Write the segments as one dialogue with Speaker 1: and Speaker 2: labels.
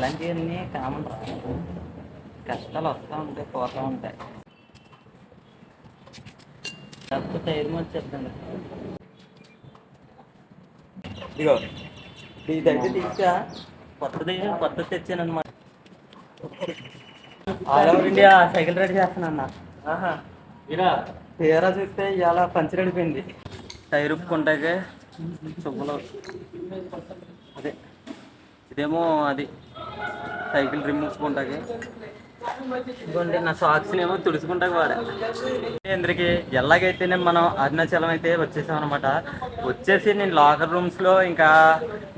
Speaker 1: ఇలాంటివన్నీ కామన్ రా. కష్టాలు వస్తూ ఉంటాయి, పోతూ ఉంటాయి. కాకపోతే ధైర్యం వచ్చేద్దండి. ఇదిగో ఇదైతే తీసా, కొత్తది తెచ్చాను అనమాట. All over India cycle ride చేస్తానన్న. తీరా చూస్తే ఇలా పంచర్ అడిపోయింది. టైర్ ఉప్పుకుంటాకే చువ్వలు. అదే ఇదేమో అది సైకిల్ రిమూవ్కుంటాకి. ఇంకోండి నా సాక్స్ని ఏమో తుడుచుకుంటాకి వాడా. అందరికి ఎలాగైతేనే మనం అరుణాచలం అయితే వచ్చేసాం అనమాట. వచ్చేసి నేను లాకర్ రూమ్స్లో ఇంకా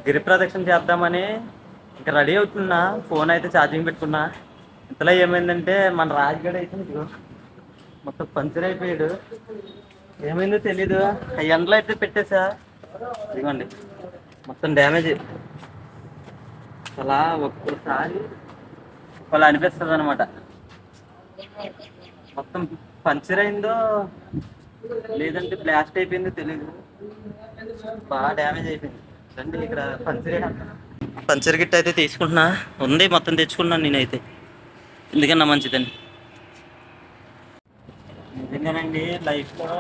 Speaker 1: గిరి ప్రదక్షిణ చేద్దామని ఇంకా రెడీ అవుతున్నా. ఫోన్ అయితే ఛార్జింగ్ పెట్టుకున్నా. ఇంతలో ఏమైందంటే మన రాజుగడ అయితే మొత్తం పంచర్ అయిపోయాడు. ఏమైందో తెలీదు. ఆ ఎండలో అయితే పెట్టేసా, ఇదిగోండి మొత్తం డ్యామేజ్. అలా ఒక్కసారి అలా అనిపిస్తుంది అనమాట. మొత్తం పంచర్ అయిందో లేదంటే బ్లాస్ట్ అయిపోయిందో తెలీదు, బాగా డ్యామేజ్ అయిపోయింది. రండి ఇక్కడ పంచర్ గిట్ అయితే తీసుకుంటున్నా. ఉంది మొత్తం తెచ్చుకున్నాను నేనైతే, ఎందుకన్నా మంచిదండి. నిజంగానండి లైఫ్లో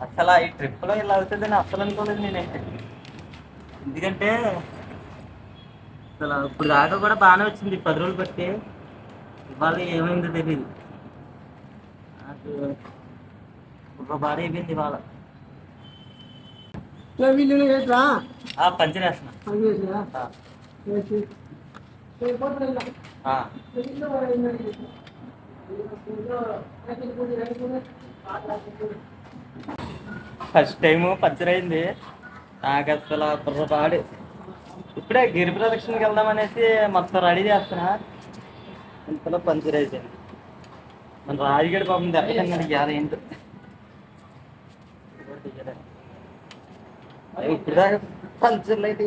Speaker 1: అసలు ఈ ట్రిప్లో ఇలా అవుతుందని అసలు అనుకోలేదు నేనైతే. ఎందుకంటే అసలు ఇప్పుడు దాకా కూడా బాగానే వచ్చింది, 10 రోజులు బట్టి. ఇవాళ ఏమైందో తెలియదు నాకు. ఒక బాడీ అయిపోయింది ఇవాళ. పంచర్ వేస్తున్నా. ఫస్ట్ టైము పంచర్ అయింది నాకు. అసలు బుర్రపాడు. ఇప్పుడే గిరి ప్రదక్షిణకి వెళ్దామనేసి మొత్తం రెడీ చేస్తున్నా, ఇంతలో పంచర్ అయిపోయింది. మన రాజుగడి పాపం దెబ్బతిన్నాడు. ఏంటో ఇప్పుడు దాకా పంచర్లు అయితే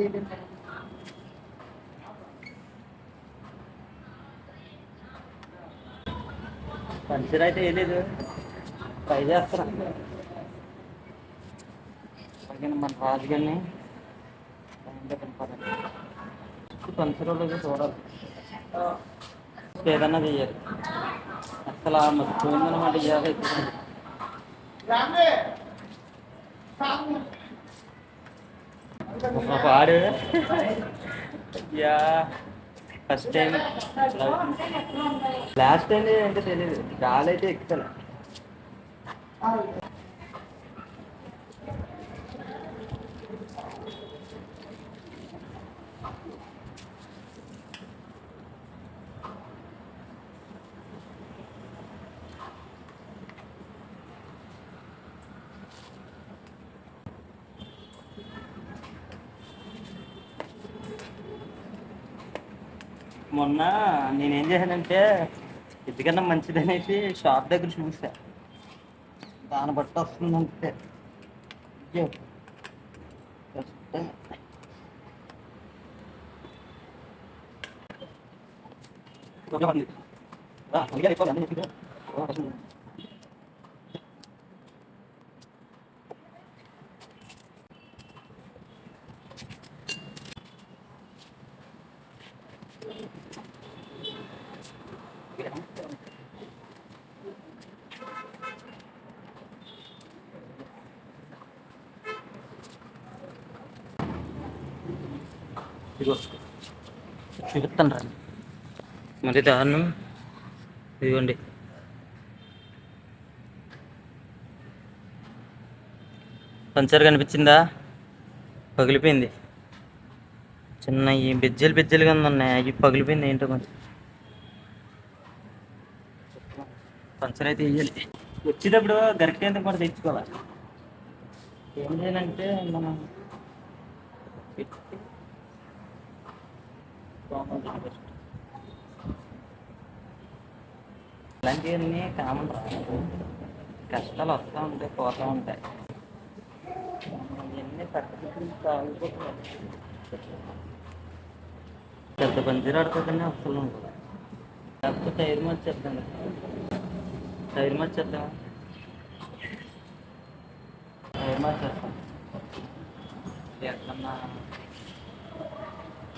Speaker 1: పంచర్ అయితే వేయలేదు, ట్రై చేస్తున్నా. మన రాజుగారిని పంచర్ వాళ్ళకి చూడాలి, ఏదన్నా చెయ్యాలి. అసలు మర్చిపోయిందనమాట ఇవాళ అయితే. పాడు yeah first time. Last time అంటే తెలియదు, గాలి అయితే ఎక్కుతలే. మొన్న నేనేం చేశానంటే ఎందుకన్నా మంచిదనేసి షాప్ దగ్గర చూసా, దాన్ని బట్టి వస్తుందంటే చూపిస్తాను రా మరి దారుణం. ఇదిగోండి పంచర్ కనిపించిందా, పగిలిపోయింది. చిన్న ఈ బెజ్జలు కింద ఉన్నాయి, అవి పగిలిపోయింది. ఏంటో కొంచెం పంచర్ అయితే వేయాలి. వచ్చేటప్పుడు గరిటెంత కూడా తెచ్చుకోవాలి. ఏం చేయాలంటే మనం ఇలాంటివన్నీ కామన్ రా. కష్టాలు వస్తూ ఉంటాయి, పోతూ ఉంటాయి. ఇవన్నీ పెద్ద పంచర్ ఆడుతుందని అసలు ఉంటుంది. కాకపోతే టైర్ వచ్చేద్దాం, టైర్ మార్చేద్దాం, టైర్ మార్చేస్తాం. ఎక్కడన్నా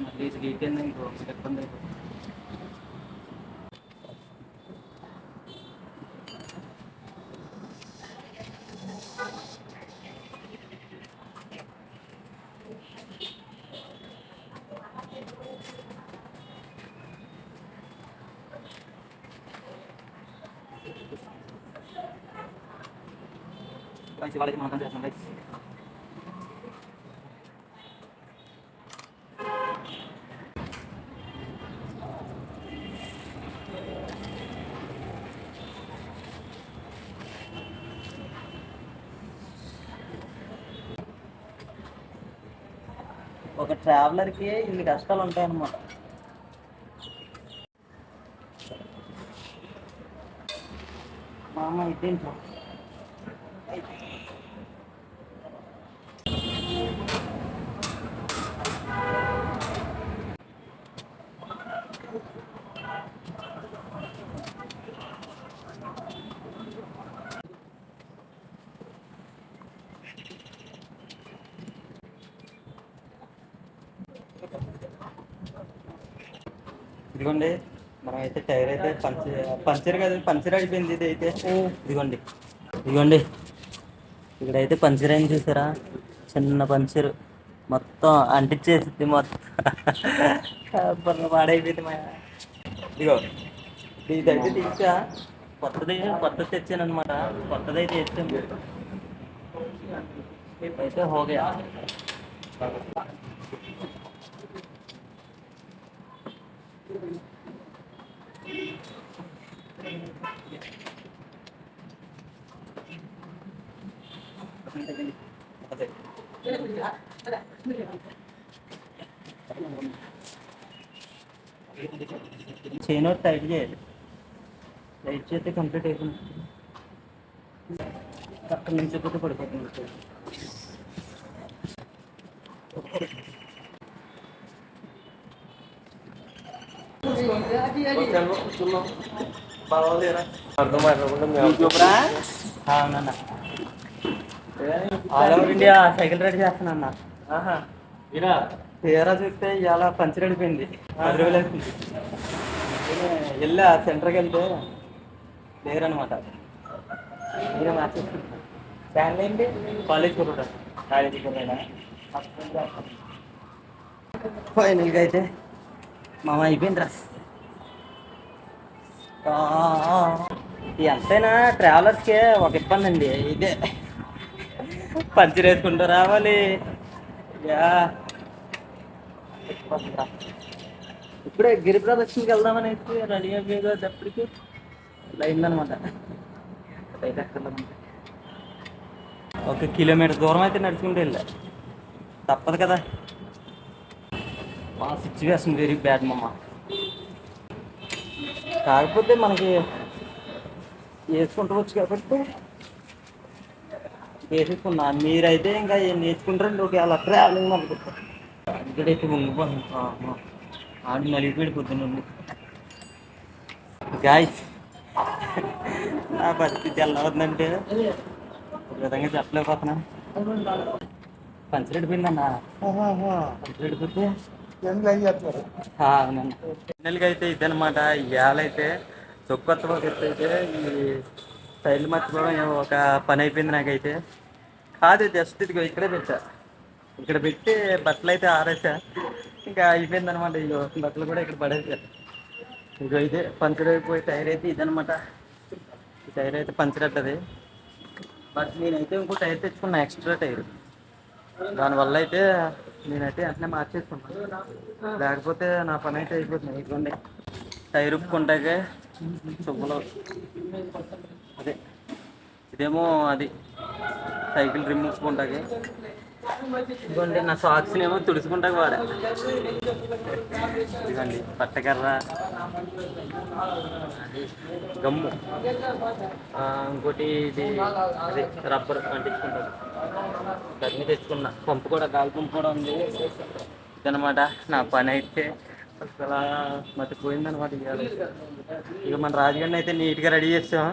Speaker 1: మళ్ళీ ఇది లీక్ అయింది ఇంకో ఇబ్బంది అయిపోతుంది. వాళ్ళకి మనం చేస్తాం గైస్. ఒక ట్రావెలర్కి ఇన్ని కష్టాలు ఉంటాయన్నమాట. మా అమ్మ అయితే ఇదిగోండి, మనం అయితే టైర్ అయితే పంచర్ కాదు, పంచర్ అయిపోయింది. ఇది అయితే ఇదిగోండి ఇదిగోండి ఇక్కడైతే పంచర్ అయింది చూసారా, చిన్న పంచర్ మొత్తం అంటించేసింది మొత్తం. పాడైపోయింది మా. ఇదిగో ఇదైతే తీసా, కొత్తది తెచ్చాను అనమాట. కొత్తది అయితే తెచ్చాను అయితే హోగా. చైన్ టైట్ చేయాలి, టైట్ చేస్తే కంప్లీట్ అయిపోయింది. అక్కడ నుంచి పోతే పడిపోతుంది. అవునన్నా, all over India cycle ride చేస్తానన్నా. తీరా చూస్తే ఇవాళ పంచర్ అడిపోయింది. 10 రోజులు అవుతుంది. వెళ్ళా సెంటర్కి వెళ్తే లేరనమాట. మీరే మార్చేసుకుంటున్నాను. ఏంటి కాలేజ్ కుర్రాడా? కాలేజీ కుర్రాడా? ఫైనల్గా అయితే మామ అయిపోయింది రా. ఎంతైనా ట్రావెలర్స్కి ఒక ఇబ్బంది అండి, ఇదే పంచర్ వేసుకుంటూ రావాలి. ఇప్పుడే గిరి ప్రదక్షిణకి వెళ్దామని అయితే రెడీ అయిపోయేటప్పటికి అయిందనమాట. అయితే అక్కడ 1 కిలోమీటర్ దూరం అయితే నడుచుకుంటూ వెళ్ళా, తప్పదు కదా. మా సిచ్యువేషన్ వెరీ బ్యాడ్ మమ్మ. కాకపోతే మనకి వేసుకుంటూ వచ్చు కాబట్టి వేసేసుకున్నా. మీరైతే ఇంకా నేర్చుకుంటారండి. ఒకవేళ ట్రావెలింగ్ అనుకుంటారు. ఇక్కడైతే ఉంగిపోతుంది, ఆడి నలిగిపోయి పొద్దున్నండి. గాయస్, నా పరిస్థితి ఎలా అవుతుందంటే ఒక విధంగా చెప్పలేకపోతున్నా. పంచర్ అడిపోయిందన్నా. పంచర్ అడిపోతే అవునన్నా. ఫైనల్గా అయితే ఇదనమాట. ఇవాళ అయితే కొత్త అయితే ఈ టైర్లు మర్చిపోవడం ఒక పని అయిపోయింది నాకైతే. కాదు, జస్ట్ ఇదిగో ఇక్కడే పెట్టా. ఇక్కడ పెట్టి బట్టలు అయితే ఆరేసా, ఇంకా అయిపోయింది అనమాట. ఇగో బట్టలు కూడా ఇక్కడ పడేసా. ఇగో ఇదే పంచర్ అయిపోయి టైర్ అయితే ఇదనమాట. ఈ టైర్ అయితే పంచర్ అవుతుంది. బట్ నేనైతే ఇంకో టైర్ తెచ్చుకున్నా, ఎక్స్ట్రా టైర్. దానివల్ల అయితే నేనైతే వెంటనే మార్చేసుకున్నాను, లేకపోతే నా పని అయితే అయిపోతుంది. ఇదిగోండి టైర్ ఉప్పుకుంటాకే చువ్వలు. అదే ఇదేమో అది సైకిల్ రిమ్ ఉప్పుకుంటాకి. ఇదిగోండి నా సాక్స్ని ఏమో తుడుచుకుంటాక వాడా. ఇదిగోండి పట్టకర్ర, గమ్ము, ఇంకోటి ఇది అదే రబ్బర్ అంటించుకుంటారు. అన్నీ తెచ్చుకున్నా. పంపు కూడా, గాలి పంపు కూడా ఉంది. ఇదనమాట నా పని అయితే. అసలు మర్చిపోయిందనమాట. ఇక మన రాజుగారిని అయితే నీట్గా రెడీ చేసాం.